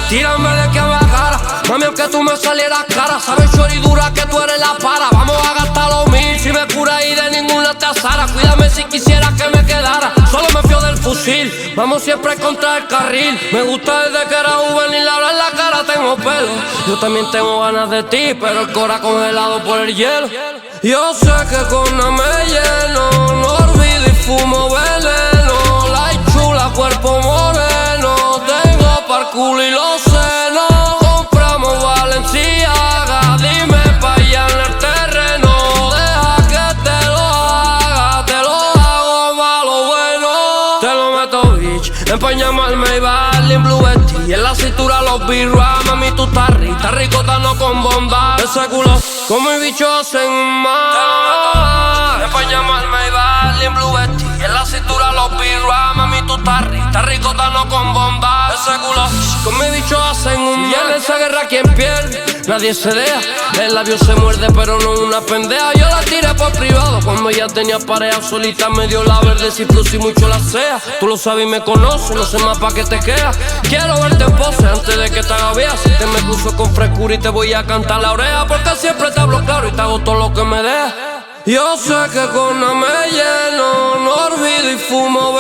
Tírame de que me agarra, mami, aunque tú me salieras cara. Sabes, choridura, que tú eres la para. Vamos a gastar los 1000 si me cura y de ninguna te azara. Cuídame si quisiera que me quedara, solo me fío del fusil. Vamos siempre contra el carril. Me gusta desde que era juvenil, ahora en la cara tengo pelo. Yo también tengo ganas de ti, pero el cora congelado por el hielo. Yo sé que con nada me lleno, no olvido y fumo veneno. La chula, cuerpo moreno, tengo par culo y los senos. Compramos Valenciaga, dime pa' allá en el terreno. Deja que te lo haga, te lo hago malo bueno. Te lo meto bitch, empañamos al Maybach, Blue Betty. En la cintura los birras, mami tú estás rico, no con bondad. Ese culo como el bicho hacen mal. Empañamos al Maybach, Blue Betty. En la cintura los birras, mami tú estás rico, no con bondad. Ese culo con mi bicho hacen un mal. Y en esa guerra quien pierde, nadie se deja. El labio se muerde pero no una pendeja. Yo la tiré por privado cuando ya tenía pareja. Solita me dio la verde, si plus y mucho la sea. Tú lo sabes y me conoces, no sé más pa' que te quedas. Quiero verte en pose antes de que te haga vieja. Si te me cruzo con frescura y te voy a cantar la oreja, porque siempre te hablo claro y te hago todo lo que me deja. Yo sé que con nada me lleno, no olvido y fumo